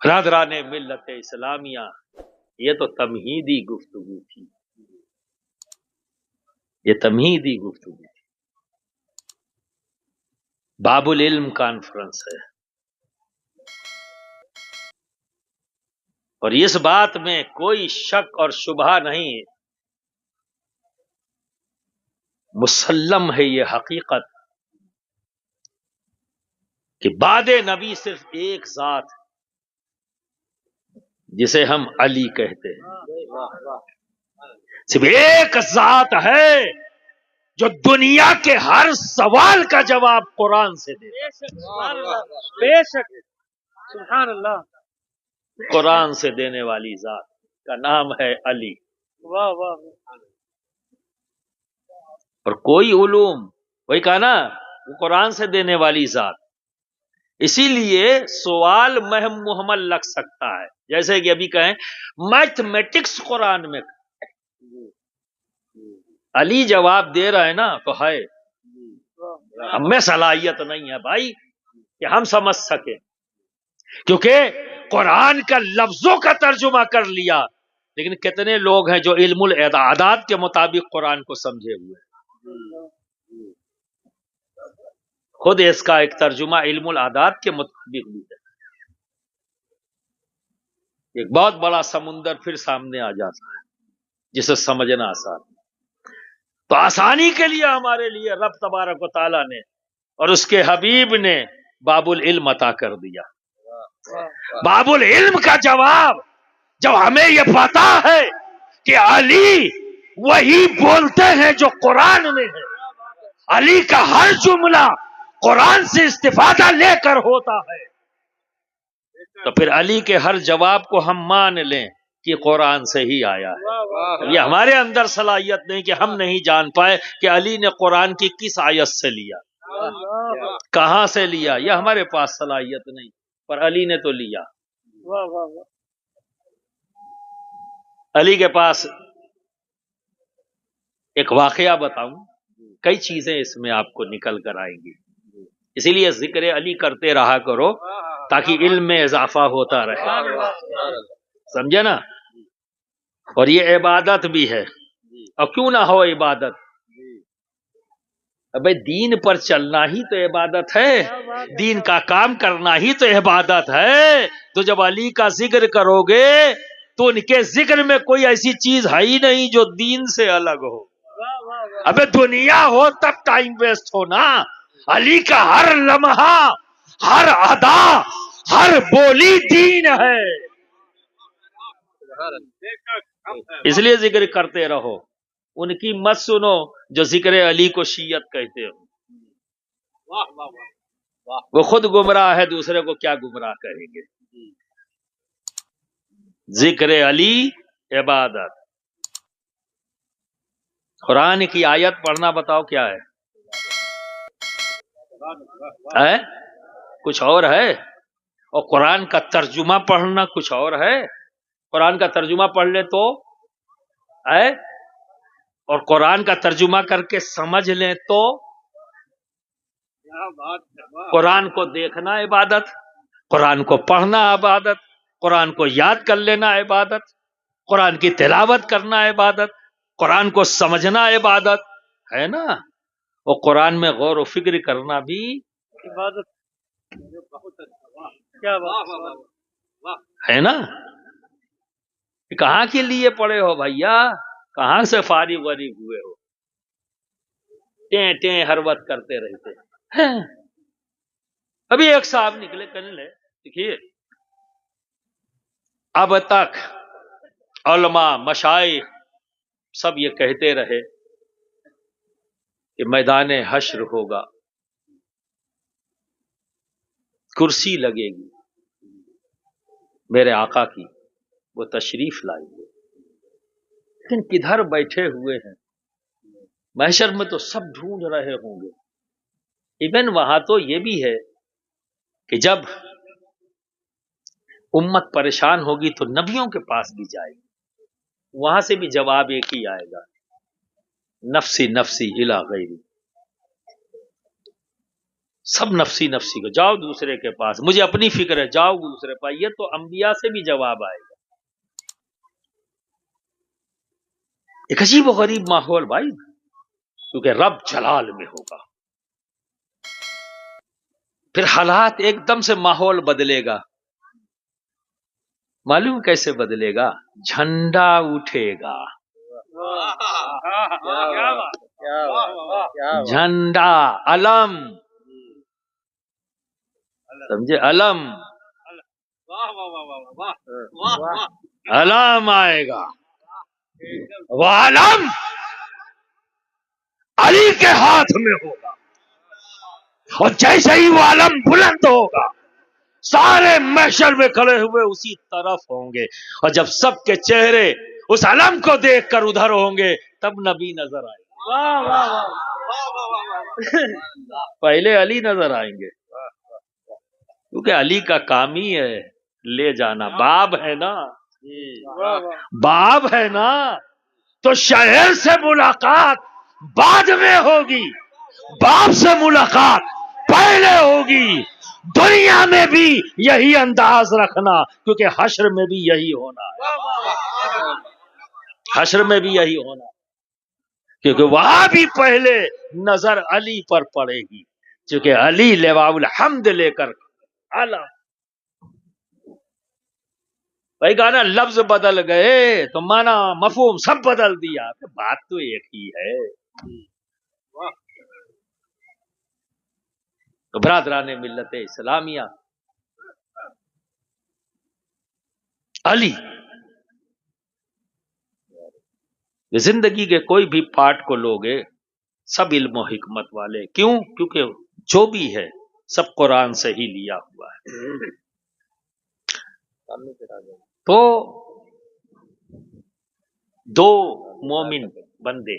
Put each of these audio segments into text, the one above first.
برادران ملت اسلامیہ، یہ تو تمہیدی گفتگو تھی، یہ تمہیدی گفتگو تھی، باب العلم کانفرنس ہے، اور اس بات میں کوئی شک اور شبہ نہیں، مسلم ہے یہ حقیقت کہ بعد نبی صرف ایک ذات جسے ہم علی کہتے ہیں، صرف ایک ذات ہے جو دنیا کے ہر سوال کا جواب قرآن سے دے، بے شک، سبحان اللہ، قرآن سے دینے والی ذات کا نام ہے علی، واہ واہ، اور کوئی علوم، وہی کہا نا، وہ قرآن سے دینے والی ذات، اسی لیے سوال محمل لگ سکتا ہے، جیسے کہ ابھی کہیں میتھمیٹکس قرآن میں علی جواب دے رہا ہے نا، تو ہے، ہم میں صلاحیت نہیں ہے بھائی کہ ہم سمجھ سکیں، کیونکہ قرآن کا لفظوں کا ترجمہ کر لیا، لیکن کتنے لوگ ہیں جو علم الاعداد کے مطابق قرآن کو سمجھے ہوئے ہیں، خود اس کا ایک ترجمہ علم الاعداد کے مطابق بھی ہے، ایک بہت بڑا سمندر پھر سامنے آ جاتا ہے جسے سمجھنا آسان ہے، تو آسانی کے لیے ہمارے لیے رب تبارک و تعالیٰ نے اور اس کے حبیب نے باب العلم عطا کر دیا۔ باب العلم کا جواب جب ہمیں یہ پتا ہے کہ علی وہی بولتے ہیں جو قرآن میں ہے، علی کا ہر جملہ قرآن سے استفادہ لے کر ہوتا ہے، تو پھر علی کے ہر جواب کو ہم مان لیں کہ قرآن سے ہی آیا ہے۔ یہ ہمارے اندر صلاحیت نہیں کہ ہم نہیں جان پائے کہ علی نے قرآن کی کس آیت سے لیا، کہاں سے لیا، یہ ہمارے پاس صلاحیت نہیں، پر علی نے تو لیا۔ واہ واہ واہ، علی کے پاس ایک واقعہ بتاؤں، کئی چیزیں اس میں آپ کو نکل کر آئیں گی، اسی لیے ذکر علی کرتے رہا کرو تاکہ علم میں اضافہ ہوتا رہے، سمجھے نا، اور یہ عبادت بھی ہے، اور کیوں نہ ہو عبادت، ابے دین پر چلنا ہی تو عبادت ہے، دین کا کام کرنا ہی تو عبادت ہے، تو جب علی کا ذکر کرو گے تو ان کے ذکر میں کوئی ایسی چیز ہے ہی نہیں جو دین سے الگ ہو، ابے دنیا ہو تب ٹائم ویسٹ ہونا، علی کا ہر لمحہ، ہر ادا، ہر بولی دین ہے، اس لیے ذکر کرتے رہو، ان کی مت سنو جو ذکر علی کو شیعت کہتے ہو، وہ خود گمراہ ہے، دوسرے کو کیا گمراہ کہیں گے۔ ذکر علی عبادت، قرآن کی آیت پڑھنا بتاؤ کیا ہے؟ کچھ اور ہے، اور قرآن کا ترجمہ پڑھنا کچھ اور ہے، قرآن کا ترجمہ پڑھ لے تو اور قرآن کا ترجمہ کر کے سمجھ لیں تو، قرآن کو دیکھنا عبادت، قرآن کو پڑھنا عبادت، قرآن کو یاد کر لینا عبادت، قرآن کی تلاوت کرنا عبادت، قرآن کو سمجھنا عبادت ہے نا، اور قرآن میں غور و فکر کرنا بھی عبادت، کیا بات ہے نا۔ کہاں کے لیے پڑے ہو بھیا، کہاں سے فارغ ورغ ہوئے ہو، ٹیں ٹیں ہر وقت کرتے رہتے ہیں۔ ابھی ایک صاحب نکلے کہنے لے، دیکھیے اب تک علماء مشائخ سب یہ کہتے رہے کہ میدان حشر ہوگا، کرسی لگے گی میرے آقا کی، وہ تشریف لائیں گے، لیکن کدھر بیٹھے ہوئے ہیں، محشر میں تو سب ڈھونڈ رہے ہوں گے، ایون وہاں تو یہ بھی ہے کہ جب امت پریشان ہوگی تو نبیوں کے پاس بھی جائے گی، وہاں سے بھی جواب ایک ہی آئے گا، نفسی نفسی الی غیری، سب نفسی نفسی کو، جاؤ دوسرے کے پاس، مجھے اپنی فکر ہے، جاؤ دوسرے پاس. یہ تو انبیاء سے بھی جواب آئے گا. ایک عجیب و غریب ماحول بھائی، کیونکہ رب جلال میں ہوگا. پھر حالات ایک دم سے ماحول بدلے گا. معلوم کیسے بدلے گا؟ جھنڈا اٹھے گا. جھنڈا، علم، سمجھے؟ علم، علم آئے گا. وہ علم علی کے ہاتھ میں ہوگا، اور جیسے ہی وہ علم بلند ہوگا سارے محشر میں کھڑے ہوئے اسی طرف ہوں گے، اور جب سب کے چہرے اس علم کو دیکھ کر ادھر ہوں گے تب نبی نظر آئے گا. پہلے علی نظر آئیں گے، کیونکہ علی کا کام ہی ہے لے جانا. باب ہے نا، باب ہے نا، تو شہر سے ملاقات بعد میں ہوگی، باپ سے ملاقات پہلے ہوگی. دنیا میں بھی یہی انداز رکھنا، کیونکہ حشر میں بھی یہی ہونا ہے. حشر میں بھی یہی ہونا، کیونکہ وہاں بھی پہلے نظر علی پر پڑے گی، کیونکہ علی لواء الحمد لے کر اعلیٰ. بھائی کہا لفظ بدل گئے تو مانا مفہوم سب بدل دیا، بات تو ایک ہی ہے. تو برادران ملت اسلامیہ، علی زندگی کے کوئی بھی پارٹ کو لوگے سب علم و حکمت والے. کیوں؟ کیونکہ جو بھی ہے سب قرآن سے ہی لیا ہوا ہے. تو دو مومن بندے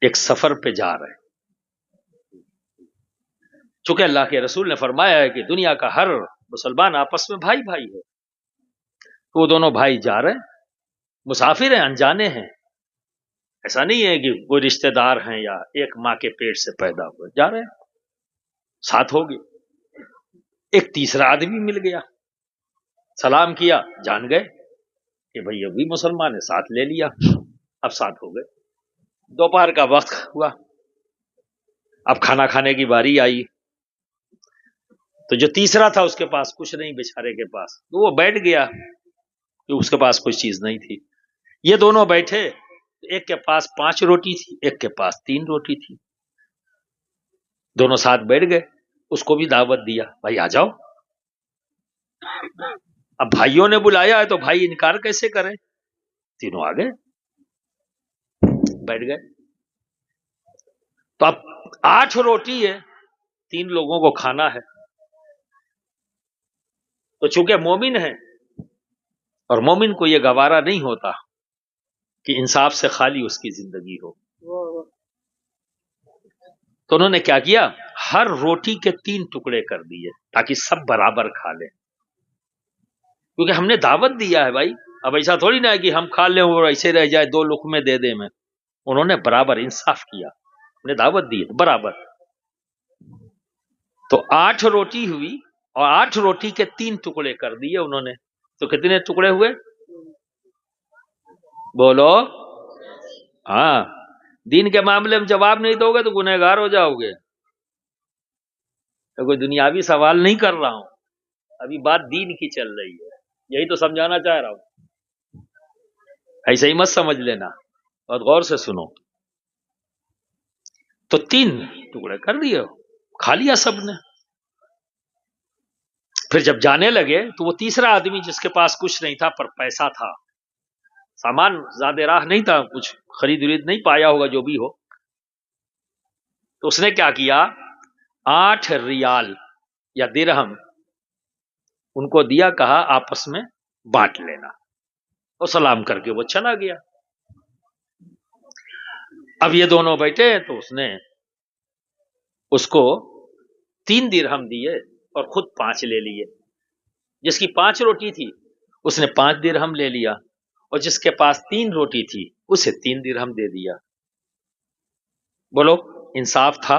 ایک سفر پہ جا رہے ہیں. چونکہ اللہ کے رسول نے فرمایا ہے کہ دنیا کا ہر مسلمان آپس میں بھائی بھائی ہے، تو وہ دونوں بھائی جا رہے ہیں، مسافر ہیں، انجانے ہیں. ایسا نہیں ہے کہ کوئی رشتہ دار ہیں یا ایک ماں کے پیٹ سے پیدا ہوئے، جا رہے ہیں، ساتھ ہو گئے. ایک تیسرا آدمی مل گیا، سلام کیا، جان گئے کہ بھئی یہ بھی مسلمان ہے، ساتھ لے لیا، اب ساتھ ہو گئے. دوپہر کا وقت ہوا، اب کھانا کھانے کی باری آئی. تو جو تیسرا تھا اس کے پاس کچھ نہیں، بیچارے کے پاس، تو وہ بیٹھ گیا کہ اس کے پاس کوئی چیز نہیں تھی. یہ دونوں بیٹھے، ایک کے پاس 5 روٹی تھی، ایک کے پاس 3 روٹی تھی. دونوں ساتھ بیٹھ گئے، اس کو بھی دعوت دیا، بھائی آ جاؤ. اب بھائیوں نے بلایا ہے تو بھائی انکار کیسے کریں؟ تینوں آ گئے، بیٹھ گئے. تو اب 8 روٹی ہے، 3 لوگوں کو کھانا ہے. تو چونکہ مومن ہے اور مومن کو یہ گوارا نہیں ہوتا کہ انصاف سے خالی اس کی زندگی ہو، تو انہوں نے کیا کیا؟ ہر روٹی کے 3 ٹکڑے کر دیے تاکہ سب برابر کھا لیں. کیونکہ ہم نے دعوت دیا ہے بھائی، اب ایسا تھوڑی نہ ہے کہ ہم کھا لیں اور ایسے رہ جائے 2 لقمے دے دیں میں. انہوں نے برابر انصاف کیا، ہم نے دعوت دی برابر. تو 8 روٹی ہوئی اور 8 روٹی کے 3 ٹکڑے کر دیے انہوں نے. تو کتنے ٹکڑے ہوئے؟ بولو. ہاں، دین کے معاملے میں جواب نہیں دو گے تو گنہگار ہو جاؤ گے. تو کوئی دنیاوی سوال نہیں کر رہا ہوں، ابھی بات دین کی چل رہی ہے، یہی تو سمجھانا چاہ رہا ہوں. ایسے ہی مت سمجھ لینا، بہت غور سے سنو. تو 3 ٹکڑے کر دیے، کھا لیا سب نے. پھر جب جانے لگے تو وہ تیسرا آدمی جس کے پاس کچھ نہیں تھا پر پیسہ تھا، سامان زیادہ راہ نہیں تھا، کچھ خرید ورید نہیں پایا ہوگا جو بھی ہو، تو اس نے کیا کیا؟ 8 ریال یا درہم ان کو دیا، کہا آپس میں بانٹ لینا، اور سلام کر کے وہ چلا گیا. اب یہ دونوں بیٹھے تو اس نے اس کو 3 درہم دیے اور خود 5 لے لیے. جس کی 5 روٹی تھی اس نے 5 درہم لے لیا، اور جس کے پاس 3 روٹی تھی اسے 3 درہم دے دیا. بولو انصاف تھا؟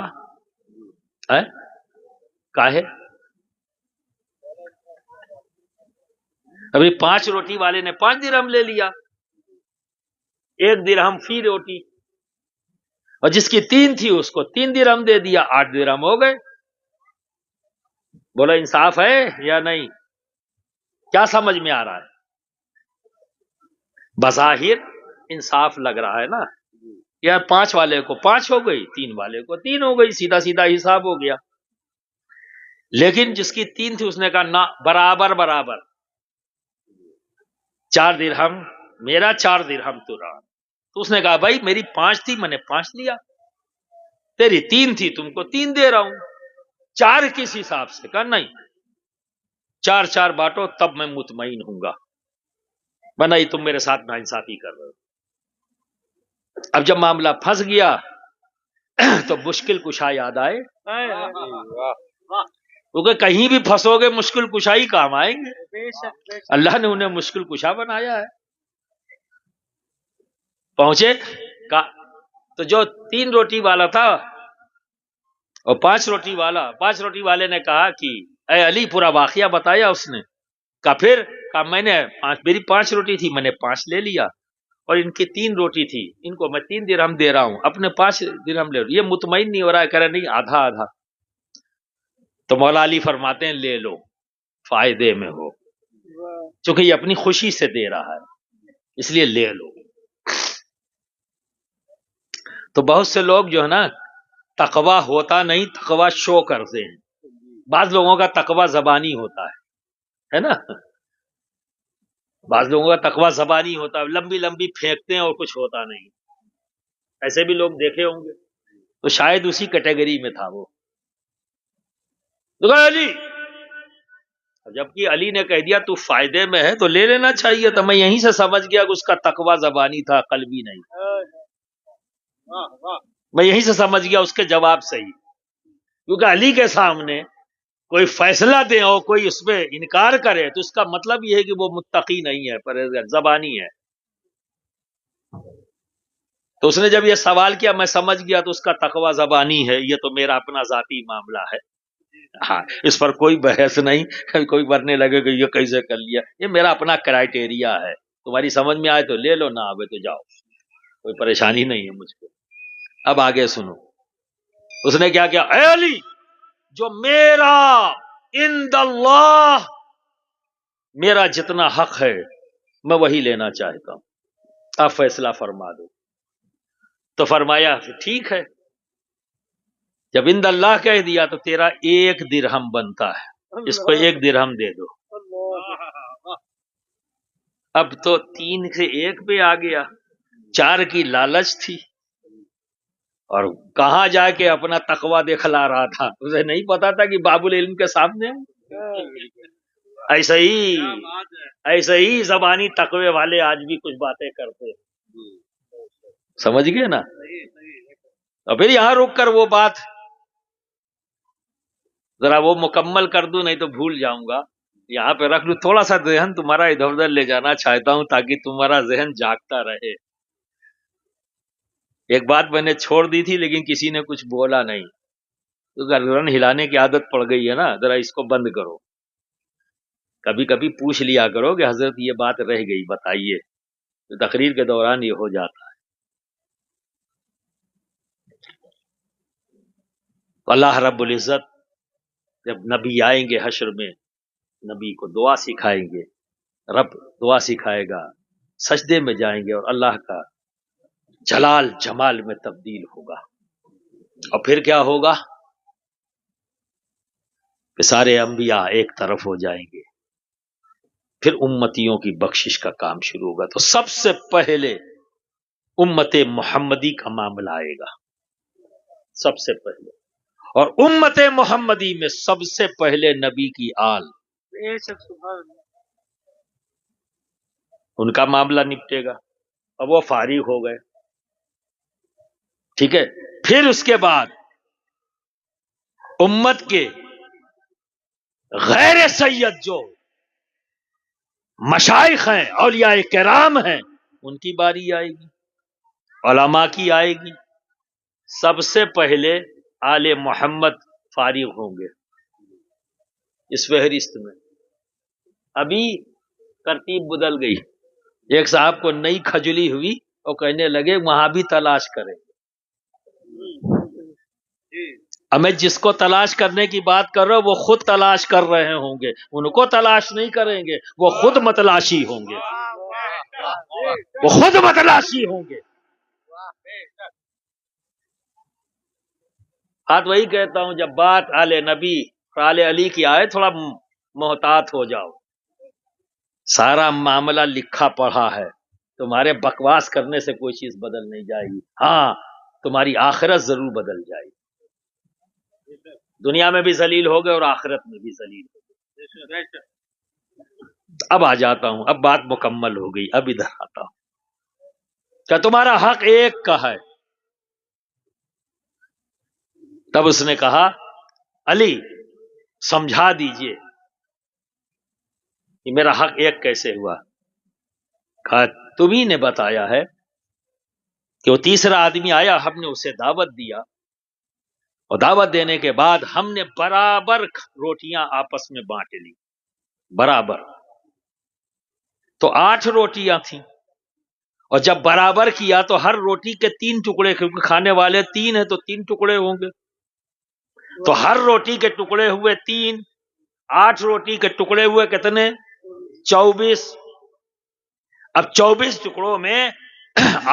ہے کاہے؟ ابھی 5 روٹی والے نے 5 درہم لے لیا، 1 درہم فی روٹی، اور جس کی 3 تھی اس کو 3 درہم دے دیا، 8 درہم ہو گئے۔ بولا انصاف ہے یا نہیں؟ کیا سمجھ میں آ رہا ہے؟ بظاہر انصاف لگ رہا ہے نا، یار 5 والے کو 5 ہو گئی، 3 والے کو 3 ہو گئی، سیدھا سیدھا حساب ہو گیا۔ لیکن جس کی 3 تھی اس نے کہا نہ، برابر برابر، 4 درہم میرا، 4 درہم تیرا۔ تو اس نے کہا بھائی میری 5 تھی، میں نے 5 لیا، تیری 3 تھی، تم کو 3 دے رہا ہوں، 4 کس حساب سے؟ کہا نہیں، 4 4 بانٹو تب میں مطمئن ہوں گا، ورنہ یہ تم میرے ساتھ ناانصافی کر رہے ہو۔ اب جب معاملہ پھنس گیا تو مشکل کشا یاد آئے، کیونکہ کہیں بھی پھنسو گے مشکل کشائی کام آئیں گے، بے شک بے شک۔ اللہ نے انہیں مشکل کشا بنایا ہے۔ پہنچے تو جو 3 روٹی والا تھا اور 5 روٹی والا، 5 روٹی والے نے کہا کہ اے علی، پورا واقعہ بتایا اس نے، کہا پھر؟ کہا میں نے میری 5 روٹی تھی، میں نے 5 لے لیا، اور ان کی 3 روٹی تھی، ان کو میں 3 درہم دے رہا ہوں، اپنے 5 درہم لے رہا ہوں۔ یہ مطمئن نہیں ہو رہا ہے، کہہ رہا نہیں آدھا آدھا۔ تو مولا علی فرماتے ہیں لے لو، فائدے میں ہو، چونکہ یہ اپنی خوشی سے دے رہا ہے اس لیے لے لو۔ تو بہت سے لوگ جو ہے نا تقوی ہوتا نہیں، تقوی شو کرتے ہیں۔ بعض لوگوں کا تقوی زبانی ہوتا ہے نا، بعض لوگوں کا تقوی زبانی ہوتا ہے، لمبی لمبی پھینکتے ہیں اور کچھ ہوتا نہیں، ایسے بھی لوگ دیکھے ہوں گے، تو شاید اسی کیٹیگری میں تھا وہ۔ تو کہا علی، جبکہ علی نے کہہ دیا تو فائدے میں ہے تو لے لینا چاہیے تھا، میں یہیں سے سمجھ گیا کہ اس کا تقوی زبانی تھا، قلبی نہیں۔ میں یہیں سے سمجھ گیا اس کے جواب سے ہی، کیونکہ علی کے سامنے کوئی فیصلہ دے اور کوئی اس پہ انکار کرے تو اس کا مطلب یہ ہے کہ وہ متقی نہیں ہے، پرہیزگار زبانی ہے۔ تو اس نے جب یہ سوال کیا میں سمجھ گیا تو اس کا تقوی زبانی ہے، یہ تو میرا اپنا ذاتی معاملہ ہے، ہاں اس پر کوئی بحث نہیں، کوئی ورنے لگے کہ یہ کیسے کر لیا، یہ میرا اپنا کرائٹیریا ہے، تمہاری سمجھ میں آئے تو لے لو، نہ آئے تو جاؤ، کوئی پریشانی نہیں ہے مجھ کو۔ اب آگے سنو، اس نے کیا کیا؟ اے علی، جو میرا عند اللہ میرا جتنا حق ہے میں وہی لینا چاہتا ہوں، آپ فیصلہ فرما دو۔ تو فرمایا ٹھیک ہے، جب عند اللہ کہہ دیا تو تیرا 1 درہم بنتا ہے، اس کو 1 درہم دے دو۔ اب تو 3 سے 1 پہ آ گیا، 4 کی لالچ تھی، اور کہاں جا کے اپنا تقوی دکھلا رہا تھا، اسے نہیں پتا تھا کہ باب العلم کے سامنے ایسے ہی زبانی تقوی والے آج بھی کچھ باتیں کرتے، سمجھ گئے نا؟ اور پھر یہاں رک کر وہ بات ذرا وہ مکمل کر دوں، نہیں تو بھول جاؤں گا، یہاں پہ رکھ لوں، تھوڑا سا ذہن تمہارا ادھر ادھر لے جانا چاہتا ہوں تاکہ تمہارا ذہن جاگتا رہے۔ ایک بات میں نے چھوڑ دی تھی لیکن کسی نے کچھ بولا نہیں، تو گردن ہلانے کی عادت پڑ گئی ہے نا، ذرا اس کو بند کرو، کبھی کبھی پوچھ لیا کرو کہ حضرت یہ بات رہ گئی بتائیے، تو تقریر کے دوران یہ ہو جاتا ہے۔ اللہ رب العزت جب نبی آئیں گے حشر میں، نبی کو دعا سکھائیں گے، رب دعا سکھائے گا، سجدے میں جائیں گے اور اللہ کا جلال جمال میں تبدیل ہوگا، اور پھر کیا ہوگا کہ سارے انبیاء ایک طرف ہو جائیں گے، پھر امتیوں کی بخشش کا کام شروع ہوگا۔ تو سب سے پہلے امت محمدی کا معاملہ آئے گا، سب سے پہلے، اور امت محمدی میں سب سے پہلے نبی کی آل، بے شک، سبحان اللہ۔ ان کا معاملہ نپٹے گا، اب وہ فارغ ہو گئے، ٹھیک ہے۔ پھر اس کے بعد امت کے غیر سید جو مشائخ ہیں، اولیاء کرام ہیں، ان کی باری آئے گی، علماء کی آئے گی۔ سب سے پہلے آل محمد فارغ ہوں گے اس فہرست میں۔ ابھی ترتیب بدل گئی، ایک صاحب کو نئی کھجلی ہوئی اور کہنے لگے وہاں بھی تلاش کریں۔ اب میں جس کو تلاش کرنے کی بات کر رہا ہوں وہ خود تلاش کر رہے ہوں گے، ان کو تلاش نہیں کریں گے، وہ خود متلاشی ہوں گے، وہ خود متلاشی ہوں گے۔ بات وہی کہتا ہوں، جب بات آل نبی آل علی کی آئے تھوڑا محتاط ہو جاؤ۔ سارا معاملہ لکھا پڑھا ہے، تمہارے بکواس کرنے سے کوئی چیز بدل نہیں جائے گی، ہاں تمہاری آخرت ضرور بدل جائے گی، دنیا میں بھی ذلیل ہو گئے اور آخرت میں بھی ذلیل ہو گئے۔ اب آ جاتا ہوں، اب بات مکمل ہو گئی، اب ادھر آتا ہوں۔ کیا تمہارا حق ایک کا ہے؟ تب اس نے کہا علی سمجھا دیجئے کہ میرا حق ایک کیسے ہوا؟ کہا تمہیں نے بتایا ہے کہ وہ تیسرا آدمی آیا، ہم نے اسے دعوت دیا، اور دعوت دینے کے بعد ہم نے برابر روٹیاں آپس میں بانٹ لی، برابر۔ تو 8 روٹیاں تھیں، اور جب برابر کیا تو ہر روٹی کے 3 ٹکڑے، کیونکہ کھانے والے 3 ہیں تو 3 ٹکڑے ہوں گے، تو ہر روٹی کے ٹکڑے ہوئے 3، 8 روٹی کے ٹکڑے ہوئے کتنے؟ 24۔ اب 24 ٹکڑوں میں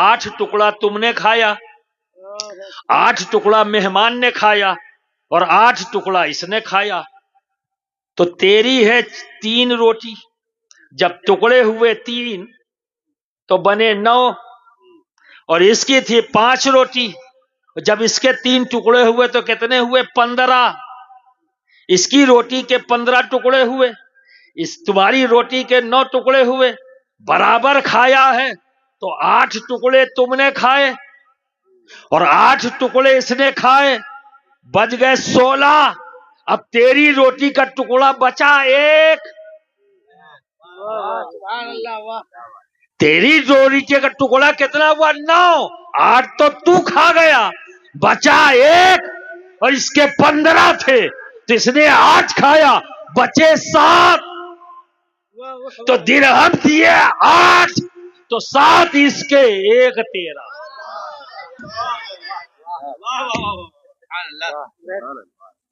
8 ٹکڑا تم نے کھایا، 8 ٹکڑا مہمان نے کھایا، اور 8 ٹکڑا اس نے کھایا، تو تیری ہے 3 روٹی۔ جب ٹکڑے ہوئے 3 تو بنے 9، اور اس کی تھی 5 روٹی، جب اس کے 3 ٹکڑے ہوئے تو کتنے ہوئے؟ 15۔ اس کی روٹی کے 15 ٹکڑے ہوئے، اس تمہاری روٹی کے 9 ٹکڑے ہوئے، برابر کھایا ہے تو 8 ٹکڑے تم نے کھائے اور 8 ٹکڑے اس نے کھائے، بچ گئے 16۔ اب تیری روٹی کا ٹکڑا بچا 1، تیری روٹی کا ٹکڑا کتنا ہوا؟ 9، 8 تو تو کھا گیا، بچا 1، اور اس کے 15 تھے تو اس نے 8 کھایا، بچے 7، تو درہم دیے 8 تو 7 اس کے، 1 تیرا۔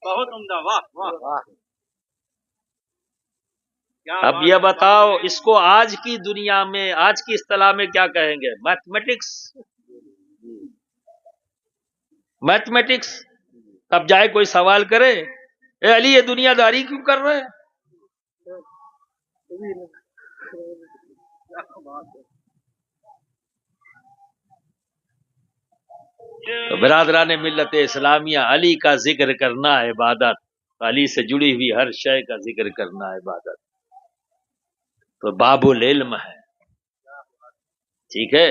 بہت عمدہ، واہ واہ۔ اب یہ بتاؤ اس کو آج کی دنیا میں، آج کی اصطلاح میں کیا کہیں گے؟ Mathematics, mathematics. اب جائے کوئی سوال کرے اے علی یہ دنیا داری کیوں کر رہے ہیں؟ تو برادران ملت اسلامیہ، علی کا ذکر کرنا عبادت، علی سے جڑی ہوئی ہر شے کا ذکر کرنا عبادت، تو باب العلم ہے، ٹھیک ہے۔